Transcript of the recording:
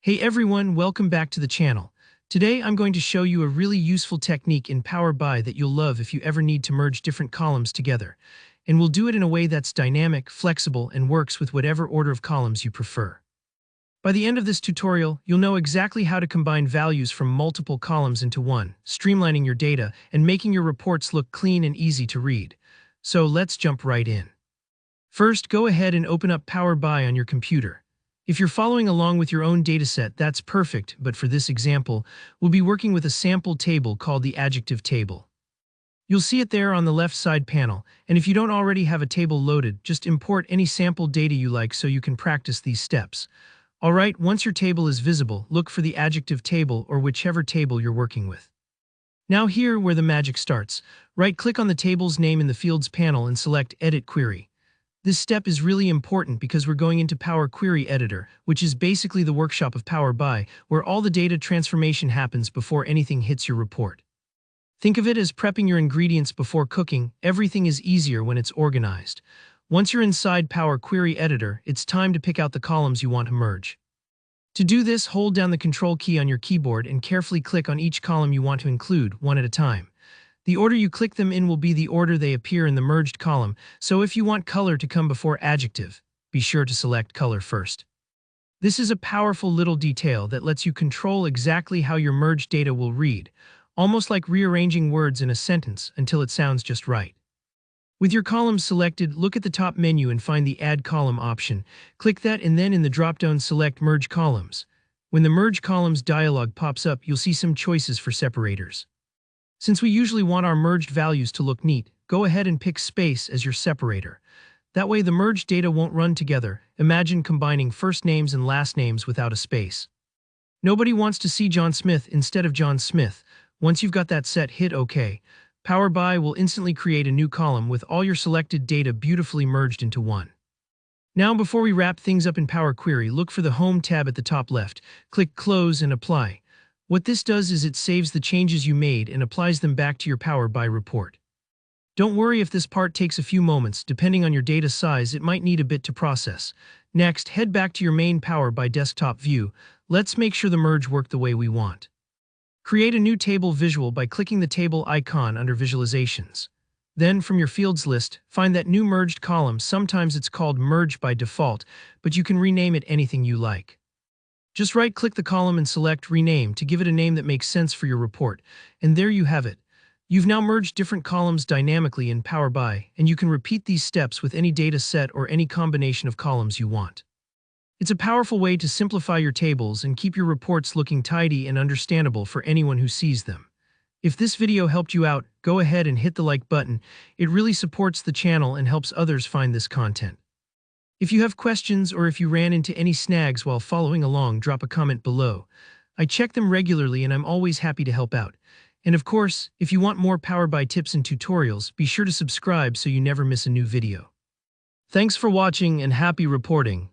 Hey everyone, welcome back to the channel. Today I'm going to show you a really useful technique in Power BI that you'll love if you ever need to merge different columns together. And we'll do it in a way that's dynamic, flexible, and works with whatever order of columns you prefer. By the end of this tutorial, you'll know exactly how to combine values from multiple columns into one, streamlining your data and making your reports look clean and easy to read. So let's jump right in. First, go ahead and open up Power BI on your computer. If you're following along with your own dataset, that's perfect, but for this example, we'll be working with a sample table called the adjective table. You'll see it there on the left side panel, and if you don't already have a table loaded, just import any sample data you like so you can practice these steps. Alright, once your table is visible, look for the adjective table or whichever table you're working with. Now here where the magic starts, right-click on the table's name in the Fields panel and select Edit Query. This step is really important because we're going into Power Query Editor, which is basically the workshop of Power BI, where all the data transformation happens before anything hits your report. Think of it as prepping your ingredients before cooking. Everything is easier when it's organized. Once you're inside Power Query Editor, it's time to pick out the columns you want to merge. To do this, hold down the Control key on your keyboard and carefully click on each column you want to include, one at a time. The order you click them in will be the order they appear in the merged column, so if you want color to come before adjective, be sure to select color first. This is a powerful little detail that lets you control exactly how your merged data will read, almost like rearranging words in a sentence until it sounds just right. With your columns selected, look at the top menu and find the Add Column option. Click that and then in the drop-down select Merge Columns. When the Merge Columns dialog pops up, you'll see some choices for separators. Since we usually want our merged values to look neat, go ahead and pick space as your separator. That way the merged data won't run together. Imagine combining first names and last names without a space. Nobody wants to see John Smith instead of John Smith. Once you've got that set, hit OK. Power BI will instantly create a new column with all your selected data beautifully merged into one. Now before we wrap things up in Power Query, look for the Home tab at the top left. Click Close and Apply. What this does is it saves the changes you made and applies them back to your Power BI report. Don't worry if this part takes a few moments. Depending on your data size, it might need a bit to process. Next, head back to your main Power BI desktop view. Let's make sure the merge worked the way we want. Create a new table visual by clicking the table icon under Visualizations. Then, from your Fields list, find that new merged column. Sometimes it's called Merge by default, but you can rename it anything you like. Just right-click the column and select Rename to give it a name that makes sense for your report. And there you have it. You've now merged different columns dynamically in Power BI, and you can repeat these steps with any data set or any combination of columns you want. It's a powerful way to simplify your tables and keep your reports looking tidy and understandable for anyone who sees them. If this video helped you out, go ahead and hit the like button. It really supports the channel and helps others find this content. If you have questions or if you ran into any snags while following along, drop a comment below. I check them regularly and I'm always happy to help out. And of course, if you want more Power BI tips and tutorials, be sure to subscribe so you never miss a new video. Thanks for watching and happy reporting.